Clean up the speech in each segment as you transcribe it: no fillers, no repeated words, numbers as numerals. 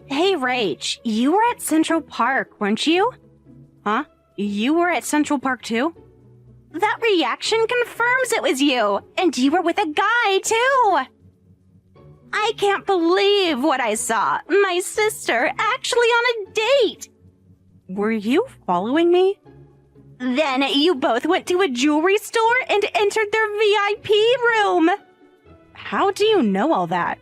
Hey, Rach, you were at Central Park, weren't you? Huh? You were at Central Park too? That reaction confirms it was you, and you were with a guy too! I can't believe what I saw. My sister actually on a date! Were you following me? Then you both went to a jewelry store and entered their VIP room! How do you know all that?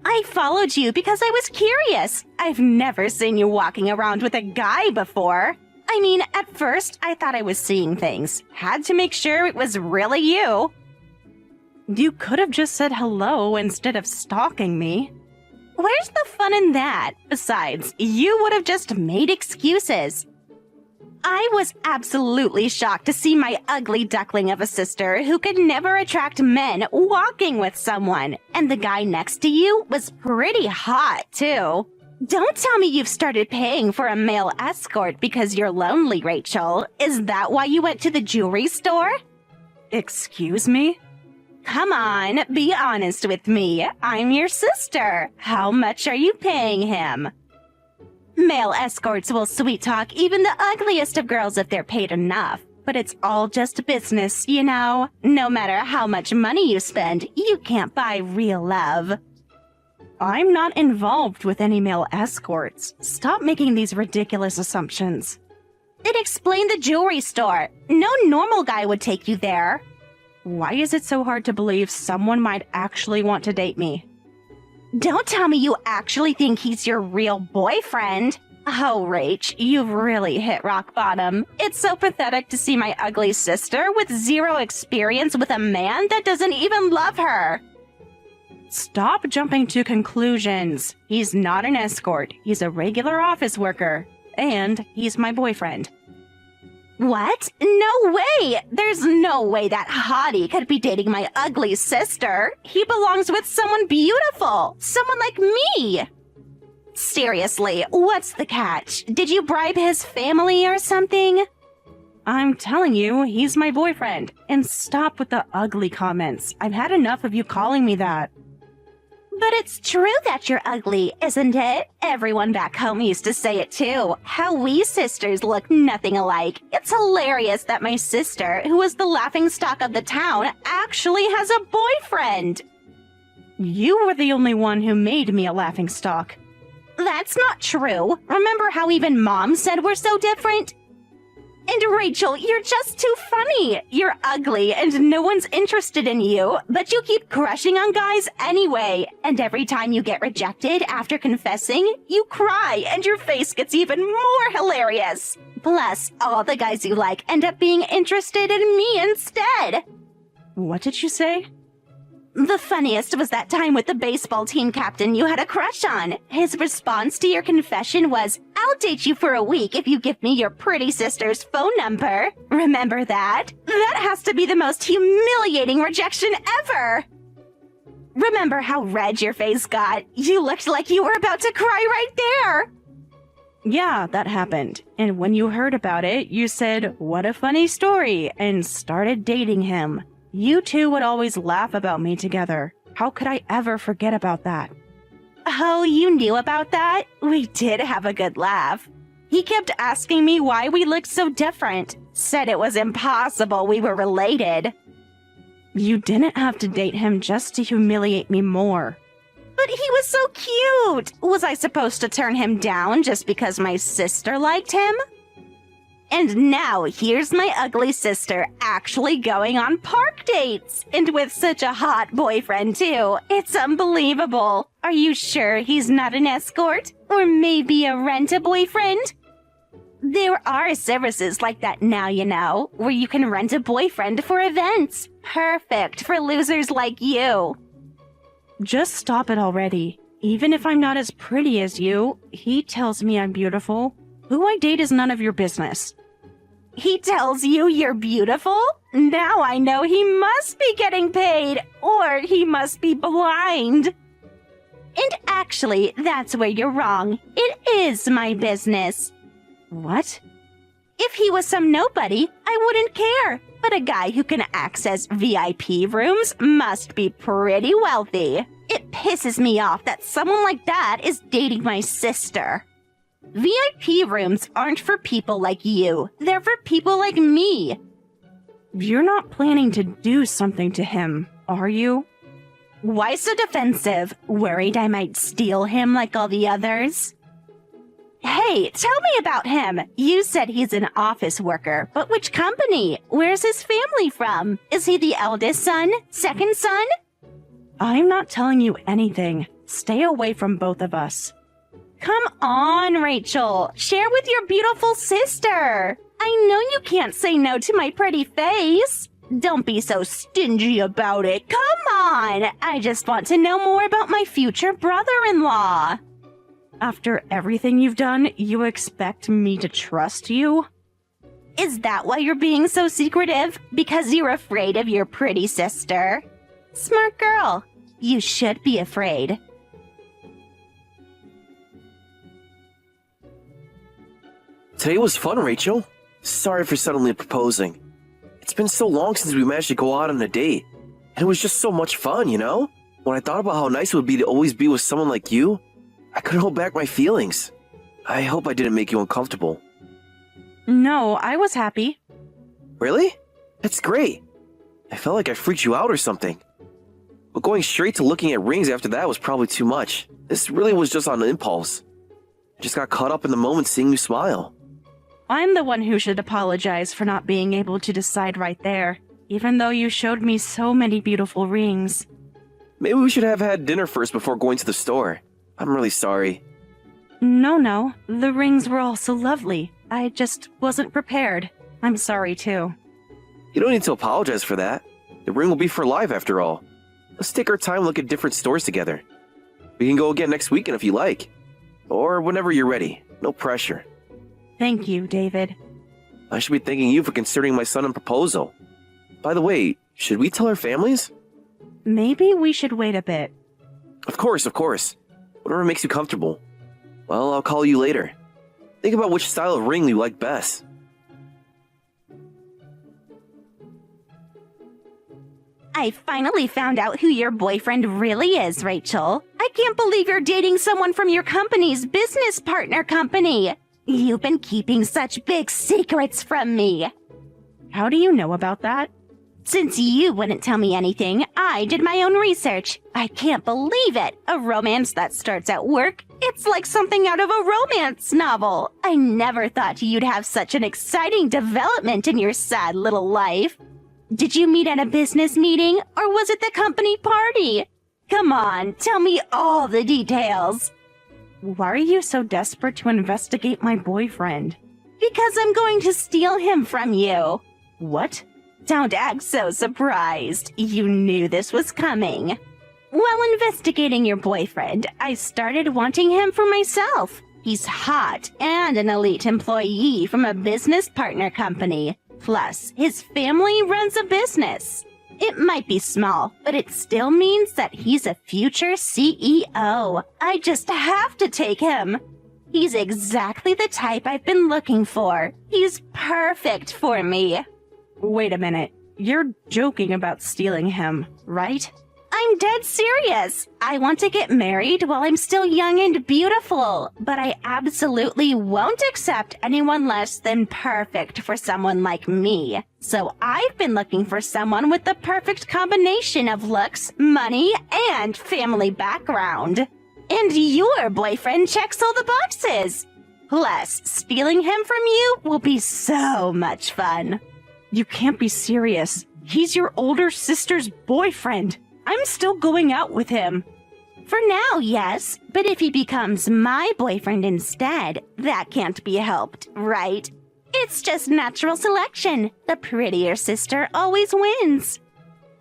I followed you because I was curious. I've never seen you walking around with a guy before. I mean, at first, I thought I was seeing things. Had to make sure it was really you. You could have just said hello instead of stalking me. Where's the fun in that? Besides, you would have just made excuses. I was absolutely shocked to see my ugly duckling of a sister who could never attract men walking with someone. And the guy next to you was pretty hot, too. Don't tell me you've started paying for a male escort because you're lonely, Rachel. Is that why you went to the jewelry store? Excuse me? Come on, be honest with me. I'm your sister. How much are you paying him? Male escorts will sweet-talk even the ugliest of girls if they're paid enough. But it's all just business, you know? No matter how much money you spend, you can't buy real love. I'm not involved with any male escorts. Stop making these ridiculous assumptions. Then explain the jewelry store. No normal guy would take you there. Why is it so hard to believe someone might actually want to date me? Don't tell me you actually think he's your real boyfriend. Oh, Rach, you've really hit rock bottom. It's so pathetic to see my ugly sister with zero experience with a man that doesn't even love her. Stop jumping to conclusions. He's not an escort. He's a regular office worker. And he's my boyfriend. What? No way! There's no way that hottie could be dating my ugly sister. He belongs with someone beautiful. Someone like me. Seriously, what's the catch? Did you bribe his family or something? I'm telling you, he's my boyfriend. And stop with the ugly comments. I've had enough of you calling me that. But it's true that you're ugly, isn't it? Everyone back home used to say it too. How we sisters look nothing alike. It's hilarious that my sister, who was the laughingstock of the town, actually has a boyfriend. You were the only one who made me a laughingstock. That's not true. Remember how even Mom said we're so different? And Rachel, you're just too funny. You're ugly and no one's interested in you, but you keep crushing on guys anyway. And every time you get rejected after confessing, you cry and your face gets even more hilarious. Plus, all the guys you like end up being interested in me instead. What did you say? The funniest was that time with the baseball team captain you had a crush on. His response to your confession was, "I'll date you for a week if you give me your pretty sister's phone number." Remember that? That has to be the most humiliating rejection ever. Remember how red your face got? You looked like you were about to cry right there. Yeah, that happened. And when you heard about it, you said, "What a funny story," and started dating him. You two would always laugh about me together. How could I ever forget about that? Oh, you knew about that? We did have a good laugh. He kept asking me why we looked so different. Said it was impossible we were related. You didn't have to date him just to humiliate me more. But he was so cute! Was I supposed to turn him down just because my sister liked him? And now here's my ugly sister actually going on park dates. And with such a hot boyfriend too. It's unbelievable. Are you sure he's not an escort? Or maybe a rent-a-boyfriend? There are services like that now, you know, where you can rent a boyfriend for events. Perfect for losers like you. Just stop it already. Even if I'm not as pretty as you, he tells me I'm beautiful. Who I date is none of your business. He tells you you're beautiful? Now I know he must be getting paid, or he must be blind. And actually, that's where you're wrong. It is my business. What? If he was some nobody, I wouldn't care. But a guy who can access VIP rooms must be pretty wealthy. It pisses me off that someone like that is dating my sister. VIP rooms aren't for people like you. They're for people like me. You're not planning to do something to him, are you? Why so defensive? Worried I might steal him like all the others? Hey, tell me about him. You said he's an office worker, but which company? Where's his family from? Is he the eldest son? Second son? I'm not telling you anything. Stay away from both of us. Come on, Rachel. Share with your beautiful sister. I know you can't say no to my pretty face. Don't be so stingy about it. Come on. I just want to know more about my future brother-in-law. After everything you've done, you expect me to trust you? Is that why you're being so secretive? Because you're afraid of your pretty sister? Smart girl. You should be afraid. Today was fun, Rachel. Sorry for suddenly proposing. It's been so long since we managed to go out on a date. And it was just so much fun, you know? When I thought about how nice it would be to always be with someone like you, I couldn't hold back my feelings. I hope I didn't make you uncomfortable. No, I was happy. Really? That's great. I felt like I freaked you out or something. But going straight to looking at rings after that was probably too much. This really was just on impulse. I just got caught up in the moment seeing you smile. I'm the one who should apologize for not being able to decide right there, even though you showed me so many beautiful rings. Maybe we should have had dinner first before going to the store. I'm really sorry. No. The rings were all so lovely. I just wasn't prepared. I'm sorry, too. You don't need to apologize for that. The ring will be for life after all. Let's take our time and look at different stores together. We can go again next weekend if you like. Or whenever you're ready. No pressure. Thank you, David. I should be thanking you for considering my sudden proposal. By the way, should we tell our families? Maybe we should wait a bit. Of course. Whatever makes you comfortable. Well, I'll call you later. Think about which style of ring you like best. I finally found out who your boyfriend really is, Rachel. I can't believe you're dating someone from your company's business partner company. You've been keeping such big secrets from me. How do you know about that? Since you wouldn't tell me anything, I did my own research. I can't believe it. A romance that starts at work? It's like something out of a romance novel. I never thought you'd have such an exciting development in your sad little life. Did you meet at a business meeting, or was it the company party? Come on, tell me all the details. Why are you so desperate to investigate my boyfriend? Because I'm going to steal him from you. What? Don't act so surprised. You knew this was coming. While investigating your boyfriend, I started wanting him for myself. He's hot and an elite employee from a business partner company. Plus, his family runs a business. It might be small, but it still means that he's a future CEO. I just have to take him. He's exactly the type I've been looking for. He's perfect for me. Wait a minute. You're joking about stealing him, right? I'm dead serious. I want to get married while I'm still young and beautiful, but I absolutely won't accept anyone less than perfect for someone like me. So I've been looking for someone with the perfect combination of looks, money, and family background. And your boyfriend checks all the boxes. Plus, stealing him from you will be so much fun. You can't be serious. He's your older sister's boyfriend. I'm still going out with him. For now, yes. But if he becomes my boyfriend instead, that can't be helped, right? It's just natural selection. The prettier sister always wins.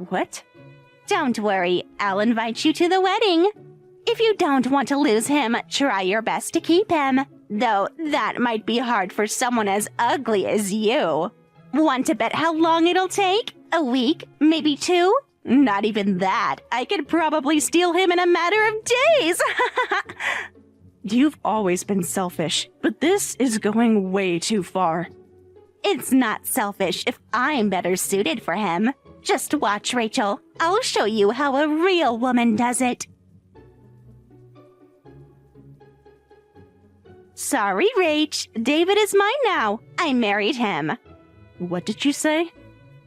What? Don't worry. I'll invite you to the wedding. If you don't want to lose him, try your best to keep him. Though that might be hard for someone as ugly as you. Want to bet how long it'll take? A week? Maybe 2? Not even that. I could probably steal him in a matter of days. You've always been selfish, but this is going way too far. It's not selfish if I'm better suited for him. Just watch, Rachel. I'll show you how a real woman does it. Sorry, Rach. David is mine now. I married him. What did you say?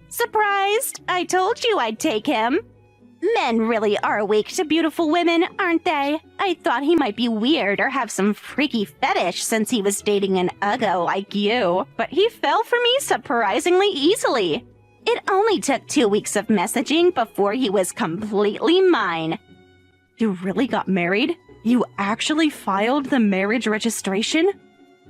Surprised? I told you I'd take him. Men really are weak to beautiful women, aren't they? I thought he might be weird or have some freaky fetish since he was dating an uggo like you, but he fell for me surprisingly easily. It only took 2 weeks of messaging before he was completely mine. You really got married? You actually filed the marriage registration?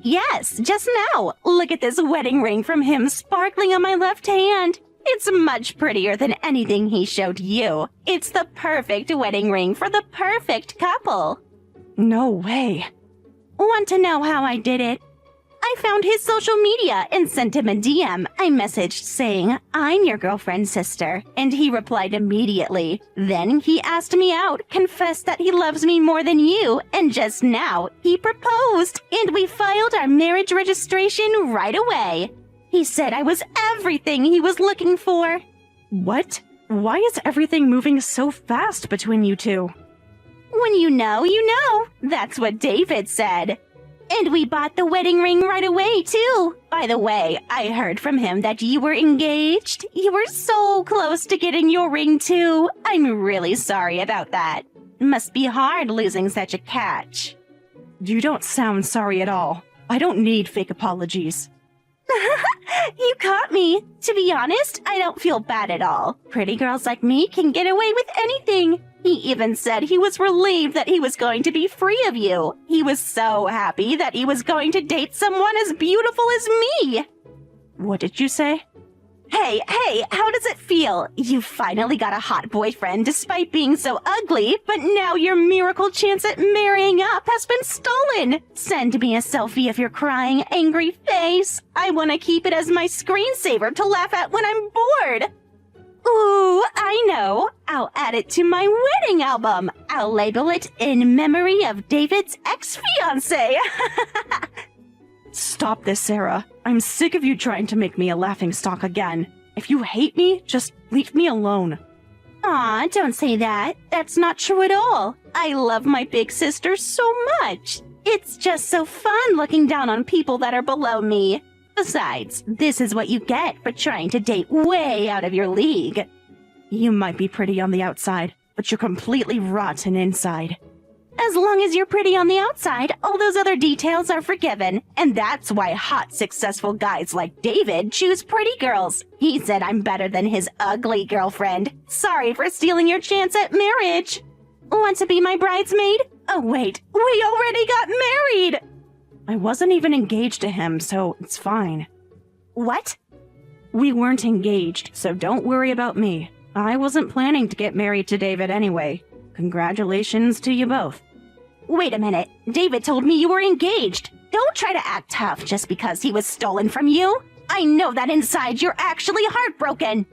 Yes, just now. Look at this wedding ring from him sparkling on my left hand. It's much prettier than anything he showed you. It's the perfect wedding ring for the perfect couple. No way. Want to know how I did it? I found his social media and sent him a DM. I messaged saying, I'm your girlfriend's sister, and he replied immediately. Then he asked me out, confessed that he loves me more than you, and just now he proposed, and we filed our marriage registration right away. He said I was everything he was looking for. What? Why is everything moving so fast between you two? When you know, you know. That's what David said. And we bought the wedding ring right away, too. By the way, I heard from him that you were engaged. You were so close to getting your ring, too. I'm really sorry about that. Must be hard losing such a catch. You don't sound sorry at all. I don't need fake apologies. You caught me. To be honest, I don't feel bad at all. Pretty girls like me can get away with anything. He even said he was relieved that he was going to be free of you. He was so happy that he was going to date someone as beautiful as me. What did you say? Hey, how does it feel? You finally got a hot boyfriend despite being so ugly, but now your miracle chance at marrying up has been stolen. Send me a selfie of your crying, angry face. I want to keep it as my screensaver to laugh at when I'm bored. Ooh, I know. I'll add it to my wedding album. I'll label it in memory of David's ex-fiancé. Stop this, Sarah. I'm sick of you trying to make me a laughingstock again. If you hate me, just leave me alone. Aw, don't say that. That's not true at all. I love my big sister so much. It's just so fun looking down on people that are below me. Besides, this is what you get for trying to date way out of your league. You might be pretty on the outside, but you're completely rotten inside. As long as you're pretty on the outside, all those other details are forgiven. And that's why hot, successful guys like David choose pretty girls. He said I'm better than his ugly girlfriend. Sorry for stealing your chance at marriage. Want to be my bridesmaid? Oh wait, we already got married! I wasn't even engaged to him, so it's fine. What? We weren't engaged, so don't worry about me. I wasn't planning to get married to David anyway. Congratulations to you both. Wait a minute. David told me you were engaged. Don't try to act tough just because he was stolen from you. I know that inside you're actually heartbroken.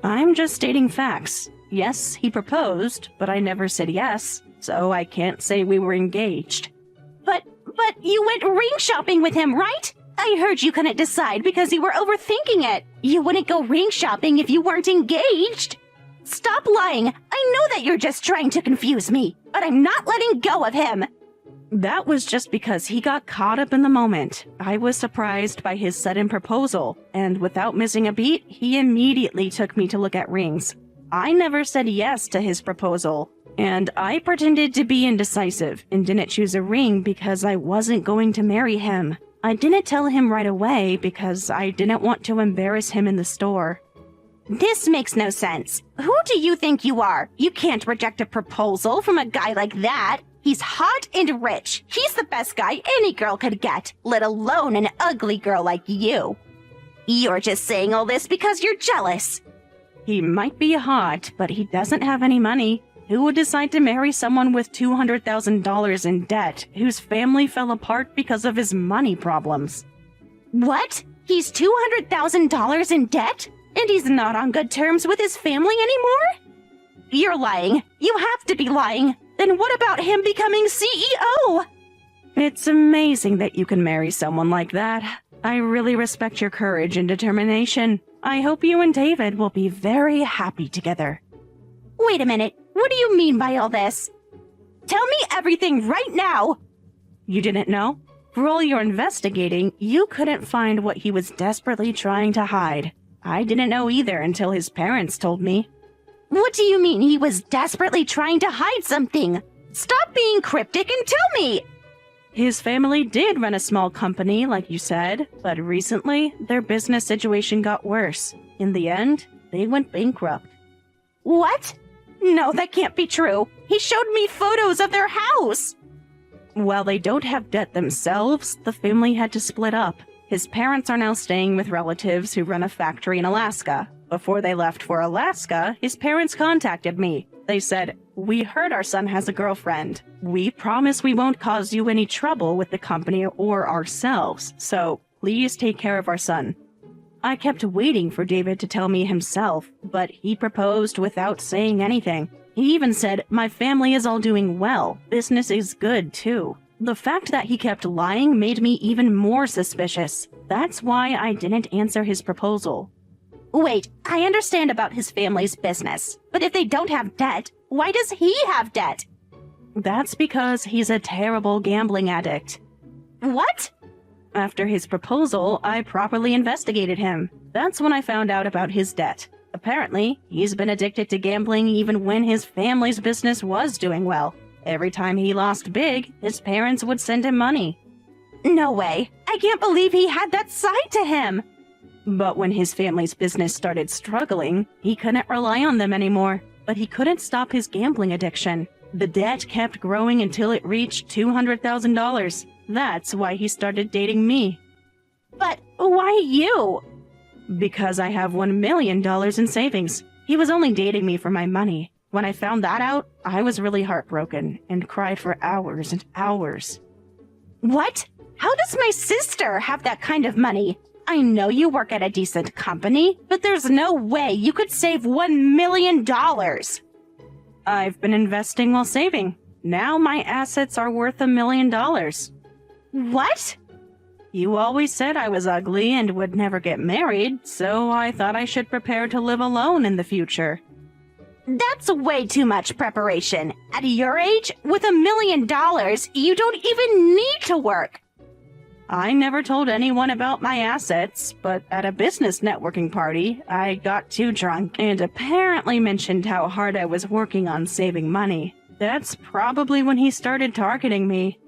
I'm just stating facts. Yes, he proposed, but I never said yes, so I can't say we were engaged. But you went ring shopping with him, right? I heard you couldn't decide because you were overthinking it. You wouldn't go ring shopping if you weren't engaged. Stop lying. I know that you're just trying to confuse me, but I'm not letting go of him. That was just because he got caught up in the moment. I was surprised by his sudden proposal, and without missing a beat, he immediately took me to look at rings. I never said yes to his proposal, and I pretended to be indecisive and didn't choose a ring because I wasn't going to marry him. I didn't tell him right away because I didn't want to embarrass him in the store. This makes no sense. Who do you think you are? You can't reject a proposal from a guy like that. He's hot and rich. He's the best guy any girl could get, let alone an ugly girl like you. You're just saying all this because you're jealous. He might be hot, but he doesn't have any money. Who would decide to marry someone with $200,000 in debt, whose family fell apart because of his money problems? What? He's $200,000 in debt? And he's not on good terms with his family anymore? You're lying. You have to be lying. Then what about him becoming CEO? It's amazing that you can marry someone like that. I really respect your courage and determination. I hope you and David will be very happy together. Wait a minute. What do you mean by all this? Tell me everything right now. You didn't know? For all your investigating, you couldn't find what he was desperately trying to hide. I didn't know either until his parents told me. What do you mean he was desperately trying to hide something? Stop being cryptic and tell me! His family did run a small company, like you said, but recently, their business situation got worse. In the end, they went bankrupt. What? No, that can't be true. He showed me photos of their house. While they don't have debt themselves, the family had to split up. His parents are now staying with relatives who run a factory in Alaska. Before they left for Alaska, his parents contacted me. They said, "We heard our son has a girlfriend. We promise we won't cause you any trouble with the company or ourselves, so please take care of our son." I kept waiting for David to tell me himself, but he proposed without saying anything. He even said, "My family is all doing well. Business is good, too." The fact that he kept lying made me even more suspicious. That's why I didn't answer his proposal. Wait, I understand about his family's business, but if they don't have debt, why does he have debt? That's because he's a terrible gambling addict. What? After his proposal, I properly investigated him. That's when I found out about his debt. Apparently, he's been addicted to gambling even when his family's business was doing well. Every time he lost big, his parents would send him money. No way. I can't believe he had that side to him. But when his family's business started struggling, he couldn't rely on them anymore. But he couldn't stop his gambling addiction. The debt kept growing until it reached $200,000. That's why he started dating me. But why you? Because I have $1 million in savings. He was only dating me for my money. When I found that out, I was really heartbroken and cried for hours and hours. What? How does my sister have that kind of money? I know you work at a decent company, but there's no way you could save $1 million. I've been investing while saving. Now my assets are worth $1 million. What? You always said I was ugly and would never get married, so I thought I should prepare to live alone in the future. That's way too much preparation. At your age, with $1 million, you don't even need to work. I never told anyone about my assets, but at a business networking party, I got too drunk and apparently mentioned how hard I was working on saving money. That's probably when he started targeting me.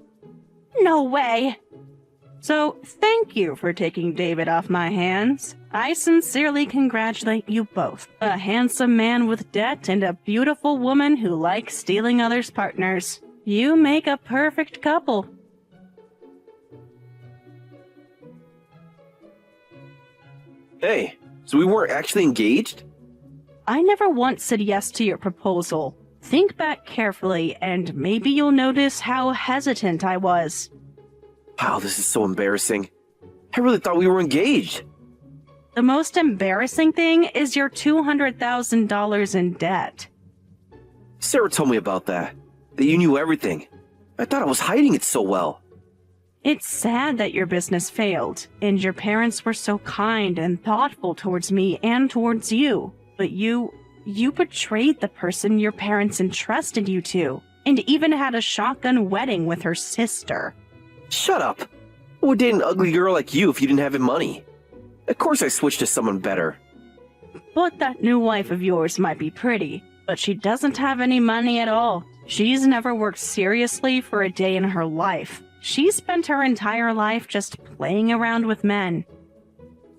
No way. So, thank you for taking David off my hands. I sincerely congratulate you both. A handsome man with debt and a beautiful woman who likes stealing others' partners. You make a perfect couple. Hey, so we weren't actually engaged? I never once said yes to your proposal. Think back carefully, and maybe you'll notice how hesitant I was. Wow, this is so embarrassing. I really thought we were engaged. The most embarrassing thing is your $200,000 in debt. Sarah told me about that. That you knew everything. I thought I was hiding it so well. It's sad that your business failed, and your parents were so kind and thoughtful towards me and towards you. But you betrayed the person your parents entrusted you to, and even had a shotgun wedding with her sister. Shut up. I would date an ugly girl like you if you didn't have any money. Of course I switched to someone better. But that new wife of yours might be pretty, but she doesn't have any money at all. She's never worked seriously for a day in her life. She spent her entire life just playing around with men.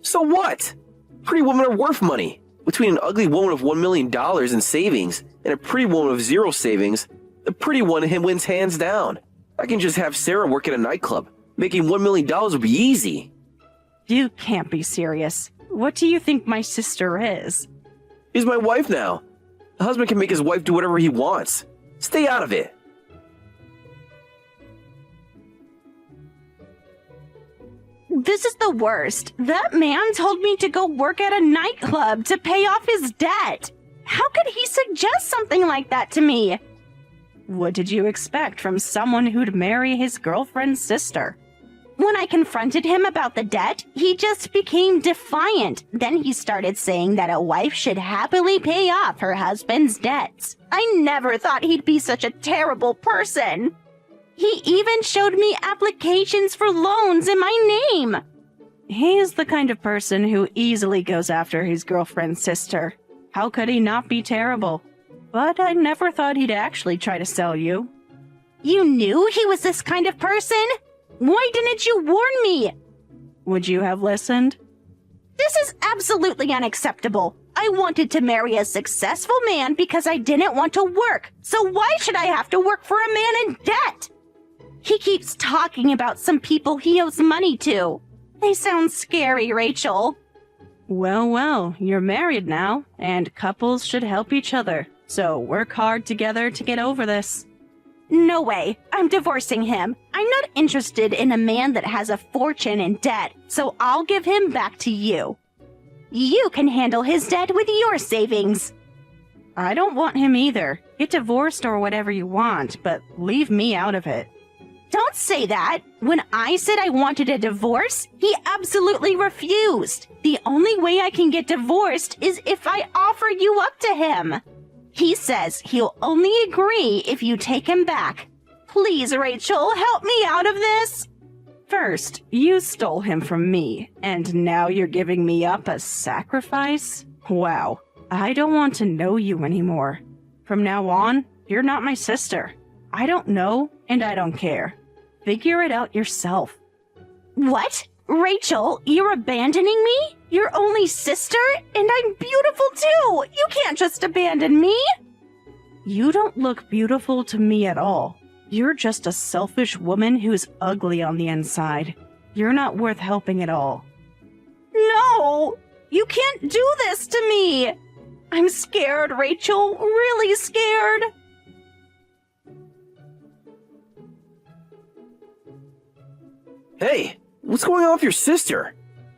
So what? Pretty women are worth money. Between an ugly woman of $1 million in savings and a pretty woman of zero savings, the pretty one wins hands down. I can just have Sarah work at a nightclub. Making $1 million would be easy. You can't be serious. What do you think my sister is? She's my wife now. A husband can make his wife do whatever he wants. Stay out of it. This is the worst. That man told me to go work at a nightclub to pay off his debt. How could he suggest something like that to me? What did you expect from someone who'd marry his girlfriend's sister? When I confronted him about the debt, he just became defiant. Then he started saying that a wife should happily pay off her husband's debts. I never thought he'd be such a terrible person. He even showed me applications for loans in my name. He's the kind of person who easily goes after his girlfriend's sister. How could he not be terrible? But I never thought he'd actually try to sell you. You knew he was this kind of person? Why didn't you warn me? Would you have listened? This is absolutely unacceptable. I wanted to marry a successful man because I didn't want to work. So why should I have to work for a man in debt? He keeps talking about some people he owes money to. They sound scary, Rachel. Well, you're married now, and couples should help each other. So work hard together to get over this. No way. I'm divorcing him. I'm not interested in a man that has a fortune in debt, so I'll give him back to you. You can handle his debt with your savings. I don't want him either. Get divorced or whatever you want, but leave me out of it. Don't say that. When I said I wanted a divorce, he absolutely refused. The only way I can get divorced is if I offer you up to him. He says he'll only agree if you take him back. Please, Rachel, help me out of this. First, you stole him from me, and now you're giving me up as sacrifice? Wow, I don't want to know you anymore. From now on, you're not my sister. I don't know, and I don't care. Figure it out yourself. What? Rachel, you're abandoning me? Your only sister? And I'm beautiful too! You can't just abandon me! You don't look beautiful to me at all. You're just a selfish woman who's ugly on the inside. You're not worth helping at all. No! You can't do this to me! I'm scared, Rachel. Really scared. Hey, what's going on with your sister?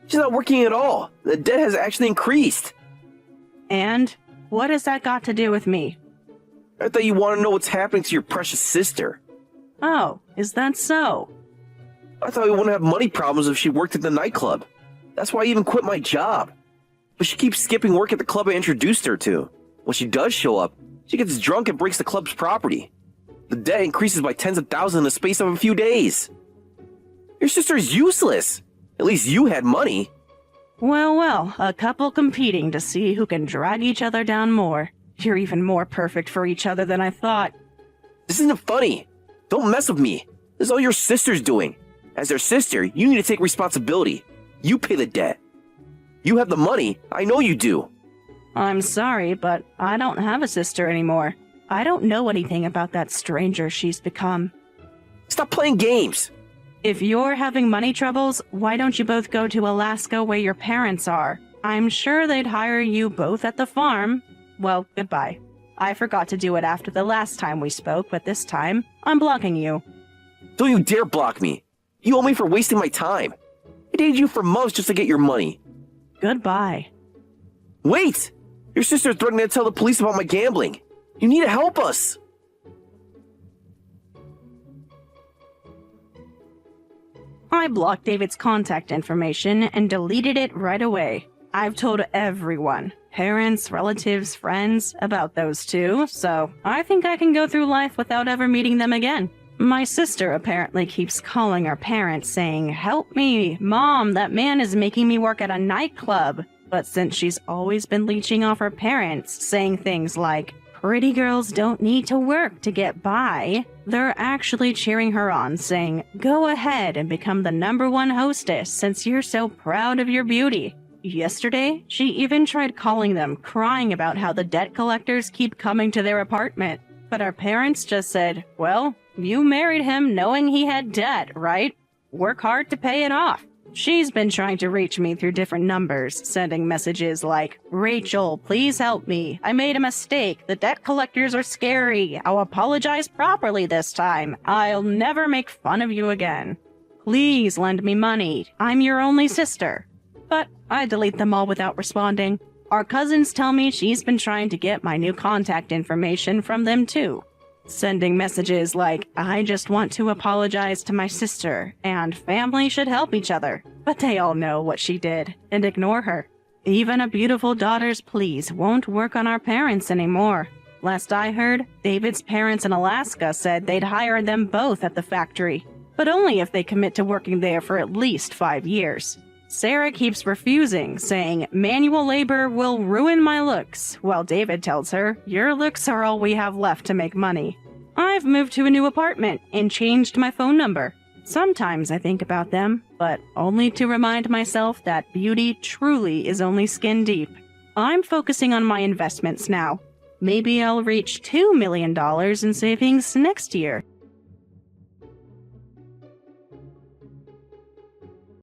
She's not working at all. The debt has actually increased. And what has that got to do with me? I thought you wanted to know what's happening to your precious sister. Oh, is that so? I thought we wouldn't have money problems if she worked at the nightclub. That's why I even quit my job. But she keeps skipping work at the club I introduced her to. When she does show up, she gets drunk and breaks the club's property. The debt increases by tens of thousands in the space of a few days. Your sister's useless. At least you had money. Well, a couple competing to see who can drag each other down more. You're even more perfect for each other than I thought. This isn't funny. Don't mess with me. This is all your sister's doing. As their sister, you need to take responsibility. You pay the debt. You have the money. I know you do. I'm sorry, but I don't have a sister anymore. I don't know anything about that stranger she's become. Stop playing games. If you're having money troubles, why don't you both go to Alaska where your parents are? I'm sure they'd hire you both at the farm. Well, goodbye. I forgot to do it after the last time we spoke, but this time, I'm blocking you. Don't you dare block me. You owe me for wasting my time. I dated you for months just to get your money. Goodbye. Wait! Your sister threatened to tell the police about my gambling. You need to help us. I blocked David's contact information and deleted it right away. I've told everyone, parents, relatives, friends, about those two, so I think I can go through life without ever meeting them again. My sister apparently keeps calling our parents saying, "Help me, Mom, that man is making me work at a nightclub." But since she's always been leeching off her parents, saying things like, "Pretty girls don't need to work to get by," they're actually cheering her on, saying, "Go ahead and become the #1 hostess since you're so proud of your beauty." Yesterday, she even tried calling them, crying about how the debt collectors keep coming to their apartment. But our parents just said, "Well, you married him knowing he had debt, right? Work hard to pay it off." She's been trying to reach me through different numbers, sending messages like, "Rachel, please help me. I made a mistake. The debt collectors are scary. I'll apologize properly this time. I'll never make fun of you again. Please lend me money. I'm your only sister." But I delete them all without responding. Our cousins tell me she's been trying to get my new contact information from them too. Sending messages like, "I just want to apologize to my sister," and "family should help each other." But they all know what she did, and ignore her. Even a beautiful daughter's pleas won't work on our parents anymore. Last I heard, David's parents in Alaska said they'd hire them both at the factory, but only if they commit to working there for at least 5 years. Sarah keeps refusing, saying manual labor will ruin my looks, while David tells her, your looks are all we have left to make money. I've moved to a new apartment and changed my phone number. Sometimes I think about them, but only to remind myself that beauty truly is only skin deep. I'm focusing on my investments now. Maybe I'll reach $2 million in savings next year.